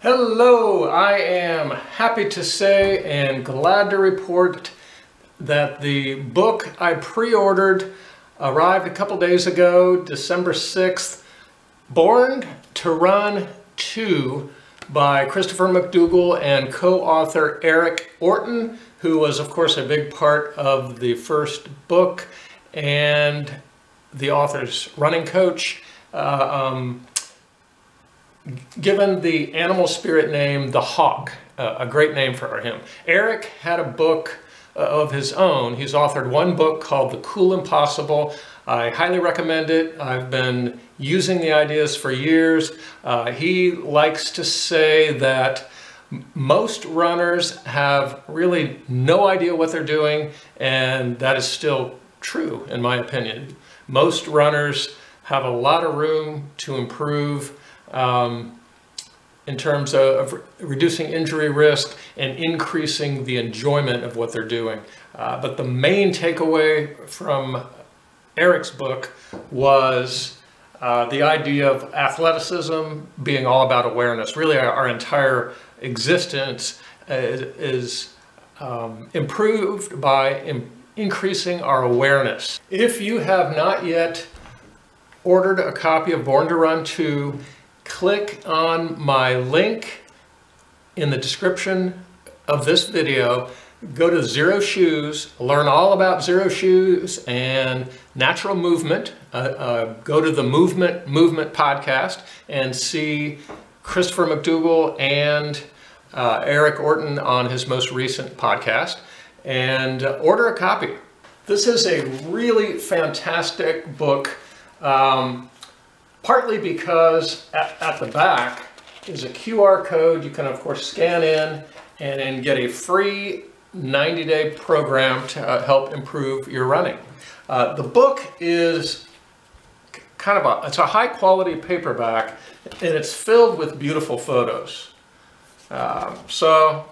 Hello, I am happy to say and glad to report that the book I pre-ordered arrived a couple days ago, December 6th, Born to Run 2 by Christopher McDougall and co-author Eric Orton, who was of course a big part of the first book and the author's running coach. Given the animal spirit name, The Hawk, a great name for him. Eric had a book of his own. He's authored one book called The Cool Impossible. I highly recommend it. I've been using the ideas for years. He likes to say that most runners have really no idea what they're doing, and that is still true in my opinion. Most runners have a lot of room to improve in terms of reducing injury risk and increasing the enjoyment of what they're doing. But the main takeaway from Eric's book was the idea of athleticism being all about awareness. Really, our entire existence is improved by increasing our awareness. If you have not yet ordered a copy of Born to Run 2, click on my link in the description of this video. Go to Zero Shoes, learn all about Zero Shoes and natural movement. Go to the Movement podcast and see Christopher McDougall and Eric Orton on his most recent podcast, and order a copy. This is a really fantastic book. Partly because at the back is a QR code you can of course scan in and then get a free 90-day program to help improve your running. The book is it's a high quality paperback, and it's filled with beautiful photos. So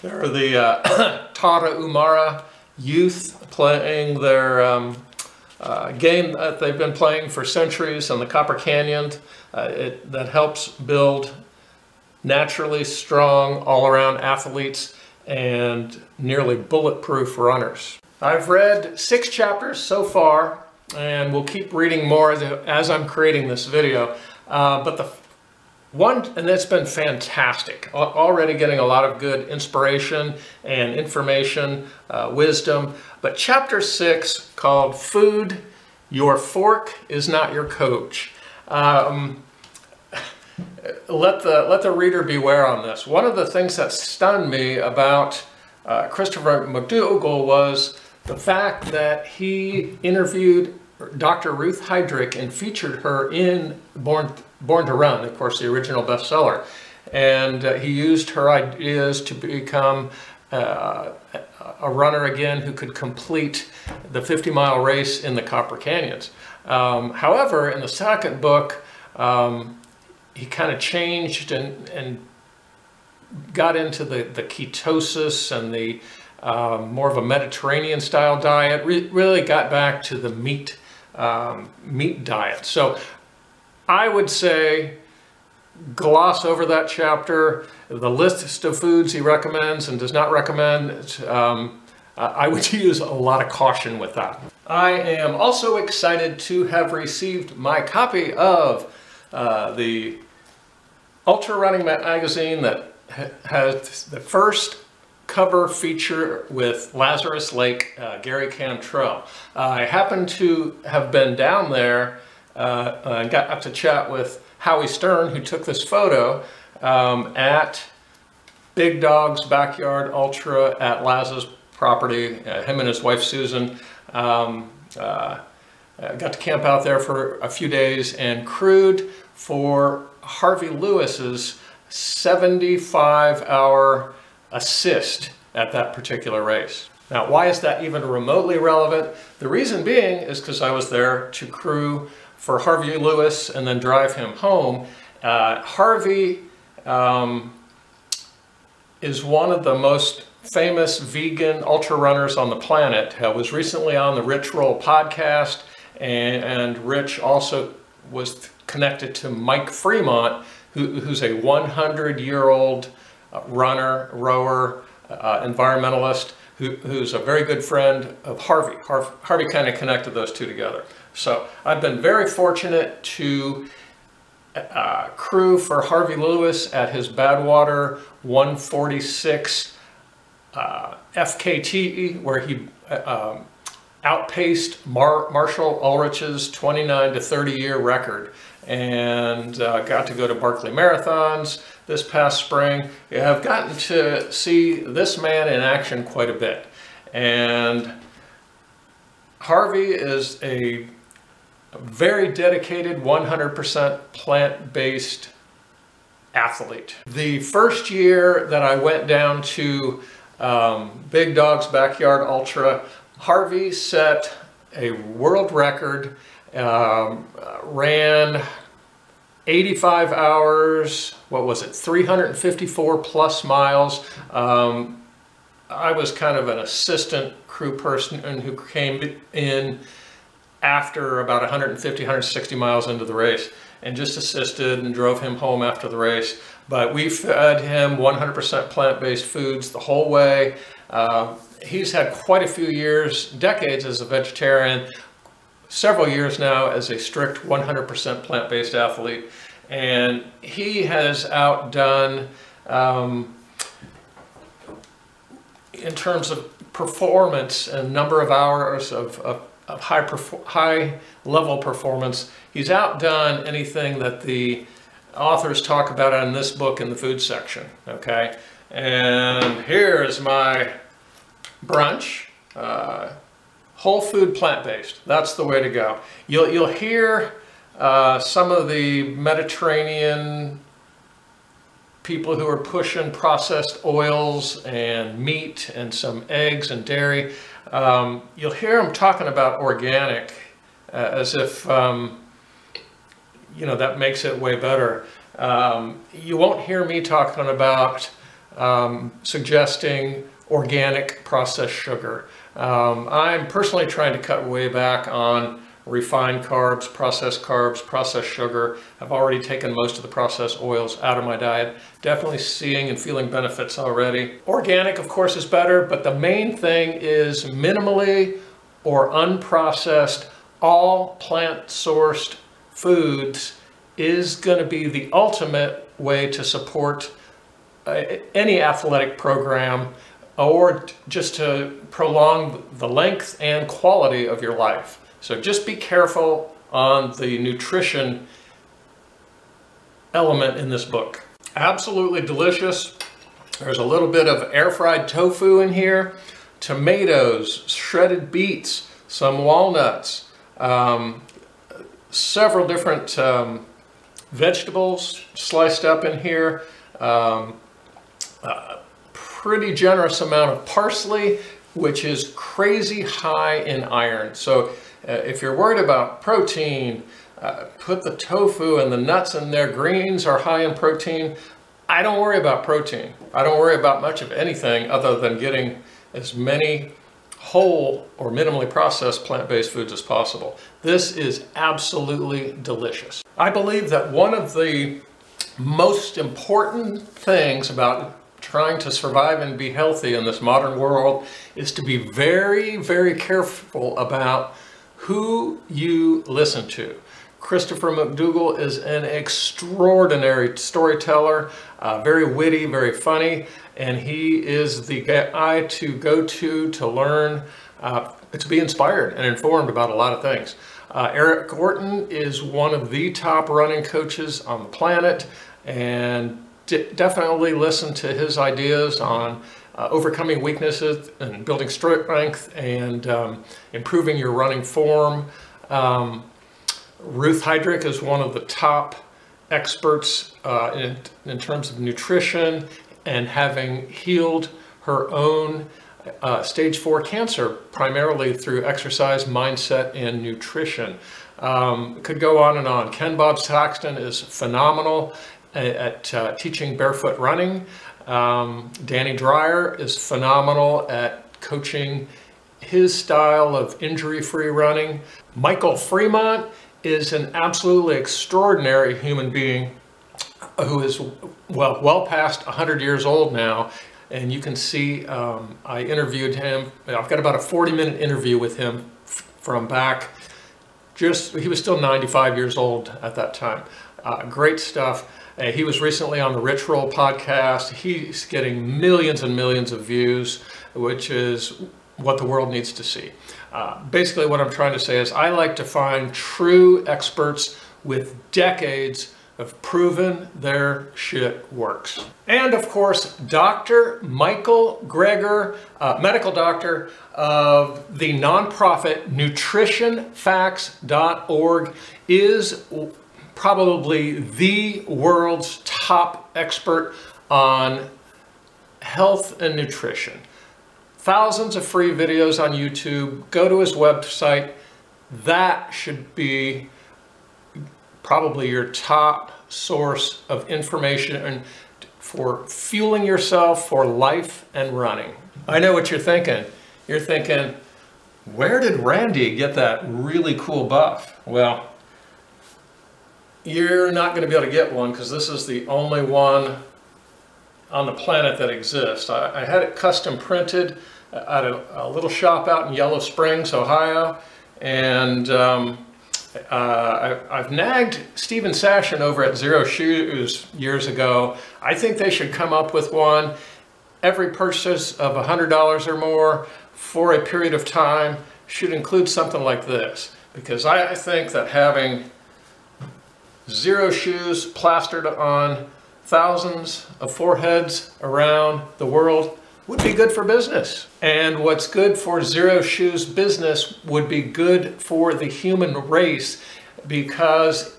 there are the Tarahumara youth playing their game that they've been playing for centuries on the Copper Canyon that helps build naturally strong all-around athletes and nearly bulletproof runners. I've read 6 chapters so far, and we'll keep reading more as I'm creating this video. But the one, and it's been fantastic, already getting a lot of good inspiration and information, wisdom. But chapter 6, called Food, Your Fork is Not Your Coach. Let the reader beware on this. One of the things that stunned me about Christopher McDougall was the fact that he interviewed Dr. Ruth Heydrich and featured her in Born to Run, of course, the original bestseller. And he used her ideas to become a runner again who could complete the 50-mile race in the Copper Canyons. However, in the second book, he kind of changed and got into the ketosis and the more of a Mediterranean style diet, really got back to the meat diet. So I would say gloss over that chapter. The list of foods he recommends and does not recommend, I would use a lot of caution with that. I am also excited to have received my copy of the Ultra Running magazine that has the first cover feature with Lazarus Lake, Gary Cantrell. I happened to have been down there and got up to chat with Howie Stern, who took this photo at Big Dog's Backyard Ultra at Laz's property. Him and his wife Susan got to camp out there for a few days and crewed for Harvey Lewis's 75-hour assist at that particular race. Now, why is that even remotely relevant? The reason being is because I was there to crew for Harvey Lewis and then drive him home. Harvey is one of the most famous vegan ultra runners on the planet. Was recently on the Rich Roll podcast, and Rich also was connected to Mike Fremont, who's a 100-year-old runner, rower, environmentalist, who's a very good friend of Harvey. Harvey kind of connected those two together. So I've been very fortunate to crew for Harvey Lewis at his Badwater 146 FKT, where he outpaced Marshall Ulrich's 29 to 30 year record, and got to go to Barkley Marathons this past spring. I've gotten to see this man in action quite a bit, and Harvey is a very dedicated 100% plant-based athlete. The first year that I went down to Big Dog's Backyard Ultra, Harvey set a world record, ran 85 hours, 354 plus miles. I was kind of an assistant crew person who came in after about 150, 160 miles into the race and just assisted and drove him home after the race. But we fed him 100% plant-based foods the whole way. He's had quite a few years, decades as a vegetarian, several years now as a strict 100% plant-based athlete. And he has outdone, in terms of performance and number of hours of high level performance, he's outdone anything that the authors talk about in this book in the food section. Okay, and here's my brunch, whole food, plant-based. That's the way to go. You'll hear some of the Mediterranean people who are pushing processed oils and meat and some eggs and dairy. You'll hear them talking about organic as if, that makes it way better. You won't hear me talking about suggesting organic processed sugar. I'm personally trying to cut way back on refined carbs, processed sugar. I've already taken most of the processed oils out of my diet. Definitely seeing and feeling benefits already. Organic, of course, is better, but the main thing is minimally or unprocessed, all plant-sourced foods is going to be the ultimate way to support any athletic program, or just to prolong the length and quality of your life. So just be careful on the nutrition element in this book. Absolutely delicious. There's a little bit of air-fried tofu in here, tomatoes, shredded beets, some walnuts, several different vegetables sliced up in here, pretty generous amount of parsley, which is crazy high in iron. So if you're worried about protein, put the tofu and the nuts in there. Greens are high in protein. I don't worry about protein. I don't worry about much of anything other than getting as many whole or minimally processed plant-based foods as possible. This is absolutely delicious. I believe that one of the most important things about trying to survive and be healthy in this modern world is to be very, very careful about who you listen to. Christopher McDougall is an extraordinary storyteller, very witty, very funny, and he is the guy to go to learn, to be inspired and informed about a lot of things. Eric Gorton is one of the top running coaches on the planet, and definitely listen to his ideas on overcoming weaknesses and building strength and improving your running form. Ruth Heydrich is one of the top experts in terms of nutrition, and having healed her own stage 4 cancer primarily through exercise, mindset, and nutrition. Could go on and on. Ken Bob Saxton is phenomenal at teaching barefoot running. Danny Dreyer is phenomenal at coaching his style of injury-free running. Michael Fremont is an absolutely extraordinary human being who is well past 100 years old now. And you can see I interviewed him. I've got about a 40-minute interview with him from back, he was still 95 years old at that time. Great stuff. He was recently on the Rich Roll podcast. He's getting millions and millions of views, which is what the world needs to see. Basically what I'm trying to say is I like to find true experts with decades of proven their shit works. And of course, Dr. Michael Greger, medical doctor of the nonprofit nutritionfacts.org, is probably the world's top expert on health and nutrition. Thousands of free videos on YouTube. Go to his website. That should be probably your top source of information for fueling yourself for life and running. I know what you're thinking. You're thinking, where did Randy get that really cool buff? Well, you're not going to be able to get one because this is the only one on the planet that exists. I had it custom printed at a little shop out in Yellow Springs, Ohio, and I've nagged Steven Sashen over at Zero Shoes years ago. I think they should come up with one. Every purchase of $100 or more for a period of time should include something like this, because I think that having Zero Shoes plastered on thousands of foreheads around the world would be good for business. And what's good for Zero Shoes business would be good for the human race, because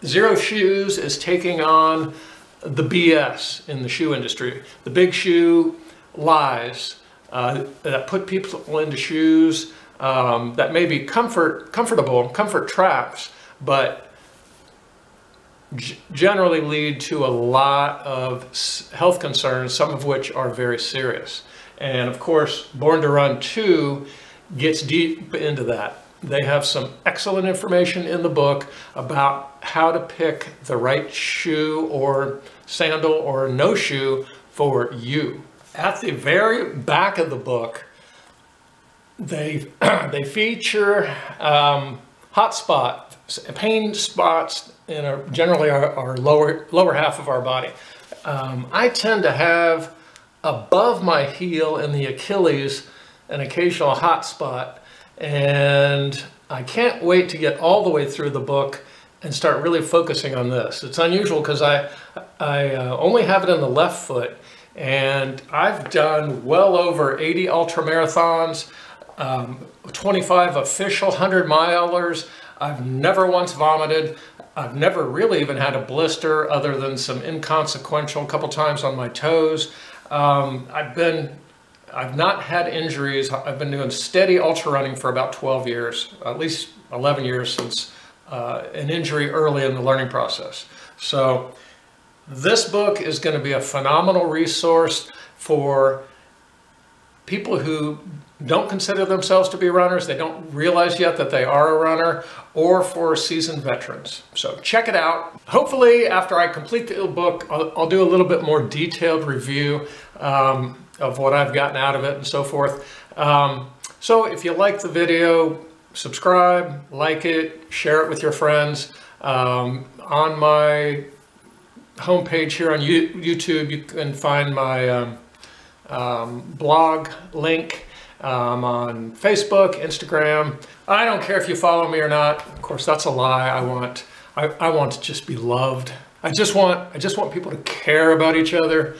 Zero Shoes is taking on the BS in the shoe industry. The big shoe lies that put people into shoes that may be comfortable, comfort traps, but generally lead to a lot of health concerns, some of which are very serious. And of course, Born to Run 2 gets deep into that. They have some excellent information in the book about how to pick the right shoe or sandal or no shoe for you. At the very back of the book, they feature hot spot, pain spots in generally our lower half of our body. I tend to have above my heel in the Achilles an occasional hot spot, and I can't wait to get all the way through the book and start really focusing on this. It's unusual because I only have it in the left foot, and I've done well over 80 ultra marathons, 25 official 100-milers. I've never once vomited. I've never really even had a blister other than some inconsequential, a couple times on my toes. I've not had injuries. I've been doing steady ultra running for about 12 years, at least 11 years since an injury early in the learning process. So this book is going to be a phenomenal resource for people who don't consider themselves to be runners, they don't realize yet that they are a runner, or for seasoned veterans. So check it out. Hopefully after I complete the book, I'll do a little bit more detailed review of what I've gotten out of it and so forth. So if you like the video, subscribe, like it, share it with your friends. On my homepage here on YouTube, you can find my blog link. On Facebook, Instagram. I don't care if you follow me or not. Of course, that's a lie. I want to just be loved. I just want people to care about each other.